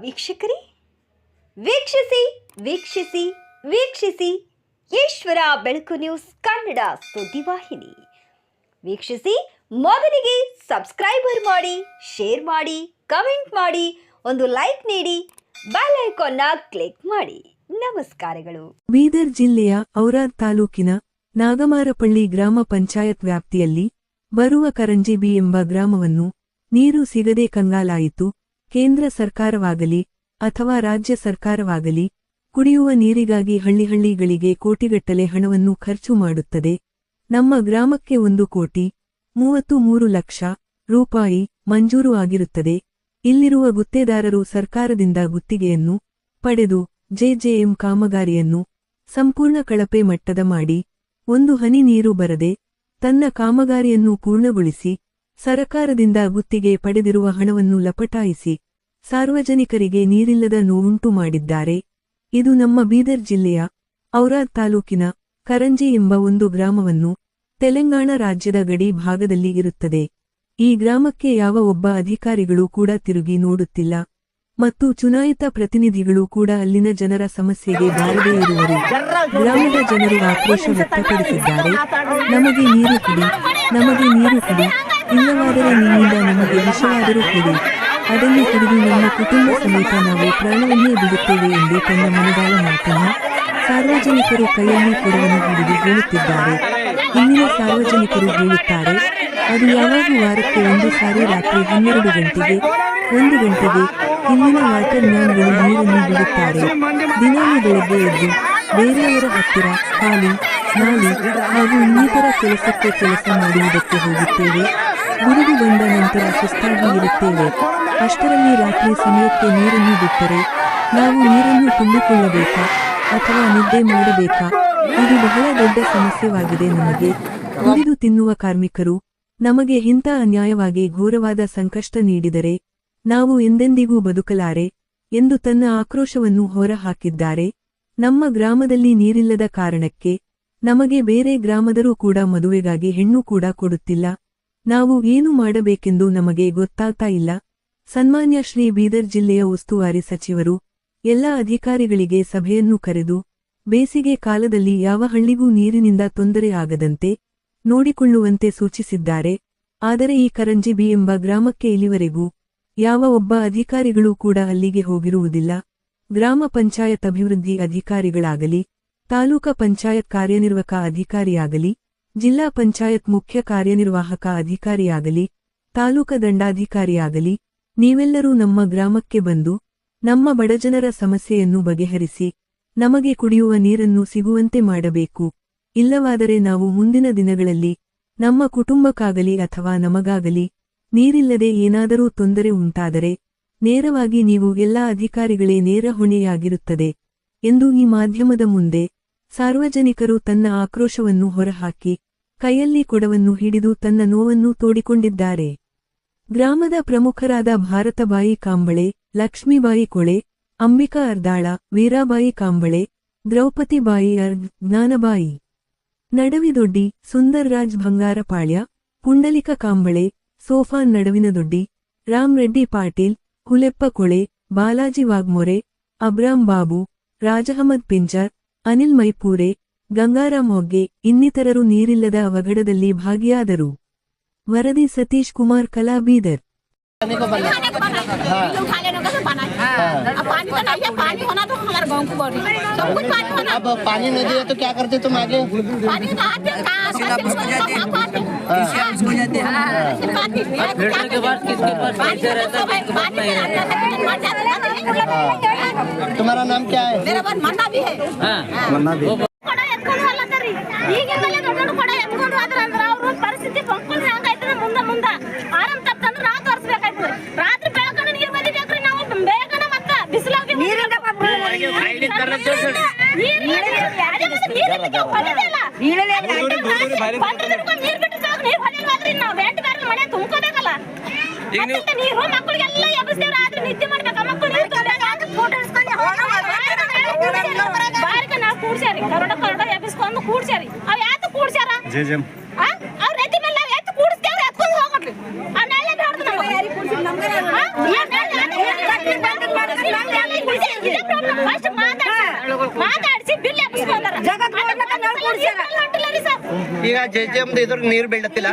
ವೀಕ್ಷಕರೇ, ವೀಕ್ಷಿಸಿ ವೀಕ್ಷಿಸಿ ವೀಕ್ಷಿಸಿ ಈಶ್ವರ ಬೆಳಕು ನ್ಯೂಸ್ ಕನ್ನಡ ಸುದ್ದಿವಾಹಿನಿ. ವೀಕ್ಷಿಸಿ, ಮೊದಲಿಗೆ ಸಬ್ಸ್ಕ್ರೈಬರ್ ಮಾಡಿ, ಶೇರ್ ಮಾಡಿ, ಕಮೆಂಟ್ ಮಾಡಿ, ಒಂದು ಲೈಕ್ ನೀಡಿ, ಬೆಲ್ ಐಕಾನ್ನ ಕ್ಲಿಕ್ ಮಾಡಿ. ನಮಸ್ಕಾರಗಳು. ಬೀದರ್ ಜಿಲ್ಲೆಯ ಔರಾದ್ ತಾಲೂಕಿನ ನಾಗಮಾರಪಳ್ಳಿ ಗ್ರಾಮ ಪಂಚಾಯತ್ ವ್ಯಾಪ್ತಿಯಲ್ಲಿ ಬರುವ ಕರಂಜಿಬಿ ಎಂಬ ಗ್ರಾಮವನ್ನು ನೀರು ಸಿಗದೆ ಕಂಗಾಲಾಯಿತು. ಕೇಂದ್ರ ಸರ್ಕಾರವಾಗಲಿ ಅಥವಾ ರಾಜ್ಯ ಸರ್ಕಾರವಾಗಲಿ ಕುಡಿಯುವ ನೀರಿಗಾಗಿ ಹಳ್ಳಿಗಳಿಗೆ ಕೋಟಿಗಟ್ಟಲೆ ಹಣವನ್ನು ಖರ್ಚು ಮಾಡುತ್ತದೆ. ನಮ್ಮ ಗ್ರಾಮಕ್ಕೆ 1,33,00,000 ರೂಪಾಯಿ ಮಂಜೂರು ಆಗಿರುತ್ತದೆ. ಇಲ್ಲಿರುವ ಗುತ್ತೇದಾರರು ಸರ್ಕಾರದಿಂದ ಗುತ್ತಿಗೆಯನ್ನು ಪಡೆದು ಜೆಜೆಎಂ ಕಾಮಗಾರಿಯನ್ನು ಸಂಪೂರ್ಣ ಕಳಪೆ ಮಟ್ಟದ ಮಾಡಿ, ಒಂದು ಹನಿ ನೀರು ಬರದೆ ತನ್ನ ಕಾಮಗಾರಿಯನ್ನು ಪೂರ್ಣಗೊಳಿಸಿ ಸರಕಾರದಿಂದ ಗುತ್ತಿಗೆ ಪಡೆದಿರುವ ಹಣವನ್ನು ಲಪಟಾಯಿಸಿ ಸಾರ್ವಜನಿಕರಿಗೆ ನೀರಿಲ್ಲದ ನೋವುಂಟು ಮಾಡಿದ್ದಾರೆ. ಇದು ನಮ್ಮ ಬೀದರ್ ಜಿಲ್ಲೆಯ ಔರಾದ್ ತಾಲೂಕಿನ ಕರಂಜಿ ಎಂಬ ಒಂದು ಗ್ರಾಮವನ್ನು ತೆಲಂಗಾಣ ರಾಜ್ಯದ ಗಡಿ ಭಾಗದಲ್ಲಿ ಇರುತ್ತದೆ. ಈ ಗ್ರಾಮಕ್ಕೆ ಯಾವ ಒಬ್ಬ ಅಧಿಕಾರಿಗಳು ಕೂಡ ತಿರುಗಿ ನೋಡುತ್ತಿಲ್ಲ ಮತ್ತು ಚುನಾಯಿತ ಪ್ರತಿನಿಧಿಗಳು ಕೂಡ ಅಲ್ಲಿನ ಜನರ ಸಮಸ್ಯೆಗೆ ಬಾರದೇ ಇರುವರು. ಗ್ರಾಮದ ಜನರು ಆಕ್ರೋಶ ವ್ಯಕ್ತಪಡಿಸಿದ್ದಾರೆ. ನಮಗೆ ನೀರು ಕೊಡಿ, ನಮಗೆ ನೀರು ಕೊಡಿ, ಇಲ್ಲವಾದರೆ ನಿಮ್ಮಿಂದ ನಮಗೆ ವಿಷವಾದರೂ ಕೊಡಿ, ಅದನ್ನು ಕುಡಿದು ನಮ್ಮ ಕುಟುಂಬ ಸಮೇತ ನಾವು ಪ್ರಾಣವನ್ನೇ ಬಿಡುತ್ತೇವೆ ಎಂದು ತನ್ನ ಮನದಾಳ ಮಾತನ್ನು ಸಾರ್ವಜನಿಕರು ಕೈಯಲ್ಲಿ ಕೊಡವನ್ನು ಹಿಡಿದು ಹೇಳುತ್ತಿದ್ದಾರೆ. ಇಲ್ಲಿನ ಸಾರ್ವಜನಿಕರು ಹೇಳುತ್ತಾರೆ, ಅದು ಯಾವಾಗೂ ವಾರಕ್ಕೆ ಒಂದು ಸಾರಿ ರಾತ್ರಿ 12 ಗಂಟೆಗೆ 1 ಗಂಟೆಗೆ ಇಲ್ಲಿನ ವಾಟರ್ ಮ್ಯಾನ್ಗಳು ನೀರನ್ನು ಬಿಡುತ್ತಾರೆ. ದಿನಾಲೂ ಬೆಳಗ್ಗೆ ಎದ್ದು ಬೇರೆಯವರ ಹತ್ತಿರ ಖಾಲಿ ನಾಲಿ ಹಾಗೂ ಇನ್ನಿತರ ಕೆಲಸಕ್ಕೆ ಕೆಲಸ ಮಾಡುವುದಕ್ಕೆ ಹೋಗುತ್ತೇವೆ. ಗುರುದು ಬಂದ ನಂತರ ಸುಸ್ತಾಗಿ ಇರುತ್ತೇವೆ. ಅಷ್ಟರಲ್ಲಿ ರಾತ್ರಿ ಸಮಯಕ್ಕೆ ನೀರನ್ನು ಬಿಟ್ಟರೆ ನಾವು ನೀರನ್ನು ತುಂಬಿಕೊಳ್ಳಬೇಕಾ ಅಥವಾ ನಿದ್ದೆ ಮಾಡಬೇಕಾ? ಇದು ಬಹಳ ದೊಡ್ಡ ಸಮಸ್ಯೆವಾಗಿದೆ. ನಮಗೆ ದುಡಿದು ತಿನ್ನುವ ಕಾರ್ಮಿಕರು ನಮಗೆ ಇಂಥ ಅನ್ಯಾಯವಾಗಿ ಘೋರವಾದ ಸಂಕಷ್ಟ ನೀಡಿದರೆ ನಾವು ಎಂದೆಂದಿಗೂ ಬದುಕಲಾರೆ ಎಂದು ತನ್ನ ಆಕ್ರೋಶವನ್ನು ಹೊರಹಾಕಿದ್ದಾರೆ. ನಮ್ಮ ಗ್ರಾಮದಲ್ಲಿ ನೀರಿಲ್ಲದ ಕಾರಣಕ್ಕೆ ನಮಗೆ ಬೇರೆ ಗ್ರಾಮದರೂ ಕೂಡ ಮದುವೆಗಾಗಿ ಹೆಣ್ಣು ಕೂಡ ಕೊಡುತ್ತಿಲ್ಲ. ನಾವು ಏನು ಮಾಡಬೇಕೆಂದು ನಮಗೆ ಗೊತ್ತಾಗ್ತಾ ಇಲ್ಲ. ಸನ್ಮಾನ್ಯ ಶ್ರೀ ಬೀದರ್ ಜಿಲ್ಲೆಯ ಉಸ್ತುವಾರಿ ಸಚಿವರು ಎಲ್ಲ ಅಧಿಕಾರಿಗಳಿಗೆ ಸಭೆಯನ್ನು ಕರೆದು ಬೇಸಿಗೆ ಕಾಲದಲ್ಲಿ ಯಾವ ಹಳ್ಳಿಗೂ ನೀರಿನಿಂದ ತೊಂದರೆ ಆಗದಂತೆ ನೋಡಿಕೊಳ್ಳುವಂತೆ ಸೂಚಿಸಿದ್ದಾರೆ. ಆದರೆ ಈ ಕರಂಜಿಬಿ ಎಂಬ ಗ್ರಾಮಕ್ಕೆ ಇಲ್ಲಿವರೆಗೂ ಯಾವ ಒಬ್ಬ ಅಧಿಕಾರಿಗಳೂ ಕೂಡ ಅಲ್ಲಿಗೆ ಹೋಗಿರುವುದಿಲ್ಲ. ಗ್ರಾಮ ಪಂಚಾಯತ್ ಅಭಿವೃದ್ಧಿ ಅಧಿಕಾರಿಗಳಾಗಲಿ, ತಾಲೂಕಾ ಪಂಚಾಯತ್ ಕಾರ್ಯನಿರ್ವಾಹಕ ಅಧಿಕಾರಿಯಾಗಲಿ, ಜಿಲ್ಲಾ ಪಂಚಾಯತ್ ಮುಖ್ಯ ಕಾರ್ಯನಿರ್ವಾಹಕ ಅಧಿಕಾರಿಯಾಗಲಿ, ತಾಲೂಕಾ ದಂಡಾಧಿಕಾರಿಯಾಗಲಿ ನೀವೆಲ್ಲರೂ ನಮ್ಮ ಗ್ರಾಮಕ್ಕೆ ಬಂದು ನಮ್ಮ ಬಡಜನರ ಸಮಸ್ಯೆಯನ್ನು ಬಗೆಹರಿಸಿ ನಮಗೆ ಕುಡಿಯುವ ನೀರನ್ನು ಸಿಗುವಂತೆ ಮಾಡಬೇಕು. ಇಲ್ಲವಾದರೆ ನಾವು ಮುಂದಿನ ದಿನಗಳಲ್ಲಿ ನಮ್ಮ ಕುಟುಂಬಕ್ಕಾಗಲಿ ಅಥವಾ ನಮಗಾಗಲಿ ನೀರಿಲ್ಲದೆ ಏನಾದರೂ ತೊಂದರೆ ಉಂಟಾದರೆ ನೇರವಾಗಿ ನೀವು ಎಲ್ಲಾ ಅಧಿಕಾರಿಗಳೇ ನೇರ ಹೊಣೆಯಾಗಿರುತ್ತದೆ ಎಂದು ಈ ಮಾಧ್ಯಮದ ಮುಂದೆ ಸಾರ್ವಜನಿಕರು ತನ್ನ ಆಕ್ರೋಶವನ್ನು ಹೊರಹಾಕಿ ಕೈಯಲ್ಲಿ ಕೊಡವನ್ನು ಹಿಡಿದು ತನ್ನ ನೋವನ್ನು ತೋಡಿಕೊಂಡಿದ್ದಾರೆ. ಗ್ರಾಮದ ಪ್ರಮುಖರಾದ ಭಾರತಬಾಯಿ ಕಾಂಬಳೆ, ಲಕ್ಷ್ಮೀಬಾಯಿ ಕೊಳೆ, ಅಂಬಿಕಾ ಅರ್ದಾಳ, ವೀರಾಬಾಯಿ ಕಾಂಬಳೆ, ದ್ರೌಪದಿಬಾಯಿ ಜ್ಞಾನಬಾಯಿ ನಡವಿದೊಡ್ಡಿ, ಸುಂದರ್ರಾಜ್ ಬಂಗಾರಪಾಳ್ಯ, ಪುಂಡಲಿಕ ಕಾಂಬಳೆ, ಸೋಫಾನ್ ನಡವಿನದೊಡ್ಡಿ, ರಾಮ್ ರೆಡ್ಡಿ ಪಾಟೀಲ್, ಹುಲೆಪ್ಪ ಕೊಳೆ, ಬಾಲಾಜಿ ವಾಗ್ಮೊರೆ, ಅಬ್ರಾಂ ಬಾಬು, ರಾಜಹಮದ್ ಪಿಂಜಾರ್, ಅನಿಲ್ ಮೈಪೂರೆ, ಗಂಗಾರಾಮ್ ಹೊಗ್ಗೆ ಇನ್ನಿತರರು ನೀರಿಲ್ಲದ ಅವಘಡದಲ್ಲಿ ಭಾಗಿಯಾದರು. ವರದಿ ಸತೀಶ್ ಕುಮಾರ್ ಕಲಾ, ಬೀದರ್. पानी तो नहीं है, पानी होना तो हमारे गांव को बोली सब कुछ पानी होना। अब पानी नहीं दिया तो क्या करते तुम आगे? पानी तो आते सिलेबस हो जाते हैं, सिलेबस हो जाते हैं। फिल्टर के बाद किसके पास पैसे रहता है, किसके पास नहीं रहता। तुम्हारा नाम क्या है? मेरा नाम मन्ना भी है। मन्ना भी। ಕೊಡ ಎತ್ಕೊಂಡು ಹೋಗ್ಲತ್ತರಿ. ಈಗಿಂದಲೇ ದೊಡ್ಡ ಕೊಡ ಎತ್ಕೊಂಡು ಹೋದ್ರೆ ಅಂದ್ರೆ ಅವ್ರ ಪರಿಸ್ಥಿತಿ ಬಂಕುಲ್ ಹಂಗಾಯ್ತದ. ಮುಂದೆ ಆರಾಮ್ ತಪ್ಪಂದ್ರೆ ನಾವು ತೋರಿಸ್ಬೇಕಾಯ್ತದ. ರಾತ್ರಿ ಬೆಳಕನ್ನು ನೀರು ಬಂದಿದ್ದೇಕ್ರಿ ನಾವು ಬೇಗನೆ ಮತ್ತೆ ಬಿಸಿಲಾಗಿ ನೀರಿಂದ ನೀರು ಮಕ್ಕಳಿಗೆಲ್ಲ ಎಬ್ಬಿಸ್ತೇವೆ. ರಾತ್ರಿ ನಿದ್ದೆ ಮಾಡ್ಬೇಕು ಮಕ್ಕಳು ಬಾರಿಕ ನಾವು ಕೂಡ್ಸ್ಯಾರಿ ಕರೋಡ ಎಬ್ಬಿಸ್ಕೊಂಡು ಕೂಡ್ಸ್ಯಾರಿ. ಅವ್ ಯಾತ ಕೂಡ್ಸ್ಯಾರ ಅವ್ರ ರೈತಿ ಮೇಲೆ ನಾವ್ ಎತ್ತು ಕೂಡಿಸ್ತೇವ್ರಿ, ಎತ್ಕೊಂಡು ಹೋಗ್ರಿ. ಆ ನೆಲೆ ಬೇಡ್ದು ನಮಗೆ ಫಸ್ಟ್ ಮಾತಾಡಿಸಿ ಬಿಲ್ ಹಾಕಿಸ್ಕೊಂಡಾರ ಈಗ JJM ಇದ್ರ ನೀರು ಬೀಳತ್ತಿಲ್ಲ.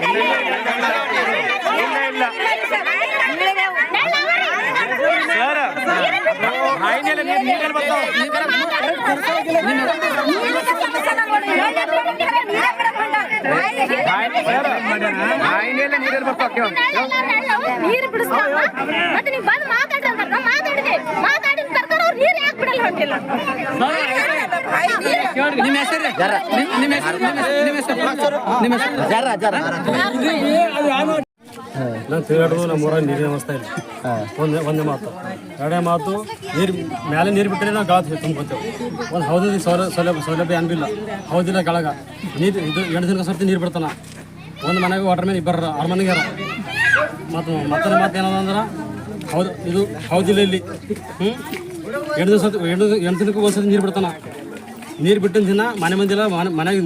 ನೀರು ಬಿಡಿಸ್ತಾವ ಮತ್ತೆ ನೀವು ಬಂದು ಮಾತಾಡ್ರಿ ಅಂತ ಮಾತಾಡಿದೆ ಮಾತಾಡಿದ ಸರ್ಕಾರ ಅವ್ರು ನೀರು ಯಾಕೆ ಬಿಡಲ್ಲ ಹೊಂಟಿಲ್ಲ ನಾನು ತಿರುಗಾಡೋದು ನಮ್ಮ ಊರಾಗ ನೀರಿನ ವ್ಯವಸ್ಥೆ ಇಲ್ಲ. ಒಂದೇ ಮಾತು. ಎರಡನೇ ಮಾತು, ನೀರು ಮೇಲೆ ನೀರು ಬಿಟ್ಟರೆ ನಾವು ಗಾಳ ತುಂಬ್ಕೊತೇವೆ. ಒಂದು ಹೌದಿನ ಸೌಲಭ್ಯ ಅನ್ಬಿಲ್ಲ. ಹೌದಿಲ್ಲ ಗಾಳಗ ನೀರು ಇದು 2 ದಿನಕ್ಕೆ ಸರ್ತಿ ನೀರು ಬಿಡ್ತಾನೆ. ಒಂದು ಮನೆಗೆ ವಾಟರ್ ಮ್ಯಾನ್ ಇಬ್ಬರ 6 ಮಂದಿಗೆ ಮತ್ತೊಂದು ಮಾತು ಏನದಂದ್ರೆ ಇದು ಹೌದಿಲ್ಲ ಇಲ್ಲಿ 8 ದಿನಕ್ಕೆ ಒಂದ್ಸತಿ ನೀರು ಬಿಡ್ತಾನೆ. ನೀರು ಬಿಟ್ಟಿನ ದಿನ ಮನೆ ಮಂದಿಲ್ಲ ಮನೆಗೆ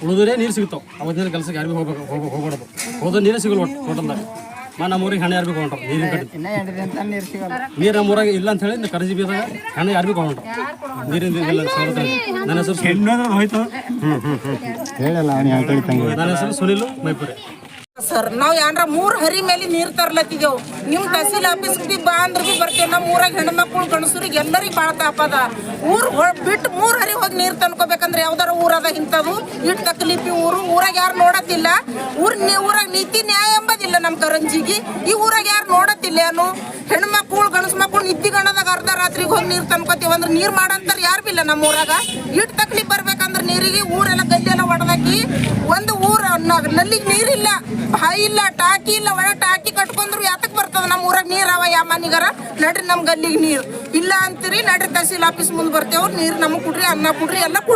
ಉಳಿದ್ರೆ ನೀರು ಸಿಗ್ತಾವೆ. ಅವತ್ತಿನ ಕೆಲಸಕ್ಕೆ ಯಾರಿಗೂ ಹೋಗ್ಬಾರ್ದು. ಹೋದ್ರೆ ನೀರೇ ಸಿಗಲ್ಲ ಟೋಟಲ್ದಾಗ. ನಮ್ಮೂರಿಗೆ ಹಣ ಯಾರು ಬೇಕು ಹೊಂಟ್ರ ನೀರಿನ ಕಡೆ ನೀರು ನಮ್ಮೂರಾಗ ಇಲ್ಲ ಅಂತ ಹೇಳಿ ಕರ್ಜಿ ಬೀದಾಗ ಹಣ ಯಾರು ಬೇಕು ಹೊಂಟ್ರ ನೀರಿನ ಇಲ್ಲ ಸವಲತ್ತು. ನನ್ನ ಹೆಸರು ಹೋಯ್ತು. ನನ್ನ ಹೆಸರು ಸುನಿಲ್ ಮೈಪುರಿ. ಸರ್ ನಾವು ಏನ್ರ 3 ಹರಿ ಮೇಲೆ ನೀರು ತರ್ಲತ್ತಿದ್ದೆವು. ನಿಮ್ಮ ತಹಸೀಲ್ ಆಫೀಸ್ ಬಿ ಬಾ ಅಂದ್ರೆ ಬಿ ಬರ್ತೇವೆ. ನಮ್ಮ ಊರಾಗ ಹೆಣ್ಮಕ್ಳು ಗಣಸರಿಗೆ ಎಲ್ಲರಿಗೆ ಭಾಳ ತಾಪದ. ಊರು ಬಿಟ್ಟು 3 ಹರಿ ಹೋಗಿ ನೀರು ತಂದ್ಕೋಬೇಕಂದ್ರೆ ಯಾವ್ದಾರ ಊರದ ಇಂಥದ್ದು ಇಟ್ಟು ತಕ್ಲೀಪಿ ಊರಾಗ ಯಾರು ನೋಡತ್ತಿಲ್ಲ. ಊರಾಗ ನೀತಿ ನ್ಯಾಯ ಎಂಬುದಿಲ್ಲ ನಮ್ಮ ಕರಂಜಿಗೆ. ಈ ಊರಾಗ ಯಾರು ನೋಡತ್ತಿಲ್ಲ ಏನು ಹೆಣ್ಮಕ್ಳು ಗಣಸ ಮಕ್ಳು ನಿದ್ದಿ ಗಣದಾಗ ಅರ್ಧ ರಾತ್ರಿಗೆ ಹೋಗಿ ನೀರು ತಂದ್ಕೋತೀವಿ ಅಂದ್ರೆ ನೀರು ಮಾಡಂತಾರ ಯಾರು ಬಿಲ್ಲ ನಮ್ಮ ಊರಾಗ. ಇಟ್ಟು ತಕ್ಲೀಫ್ ಬರ್ಬೇಕಂದ್ರೆ ನೀರಿಗೆ ಊರೆಲ್ಲ ಗಲ್ಲೆಲ್ಲ ಹೊಡೆದಾಕಿ ಒಂದು ಊರ ನಲ್ಲಿಗೆ ನೀರಿಲ್ಲ, ಬಾಯಿ ಇಲ್ಲ, ಟಾಕಿ ಇಲ್ಲ. ಒಳ ಟಾಕಿ ಕಟ್ಕೊಂಡ್ರು ಯಾತಕ್ ಬರ್ತದ ನಮ್ಮ ಊರಾಗ ನೀರ್ ಅವ ಯಾವ ಮನಿಗಾರ ನಡ್ರಿ ನಮ್ ಗಲ್ಲಿಗೆ ನೀರು ಇಲ್ಲ ಅಂತೀರಿ. ನಡ್ರಿ ತಹಸೀಲ್ ಆಫೀಸ್ ಮುಂದೆ ಬರ್ತೇವ್ ನೀರು ನಮಗ್ ಕುಡ್ರಿ, ಅನ್ನ ಕುಡ್ರಿ, ಎಲ್ಲ ಕುಡ್ರಿ.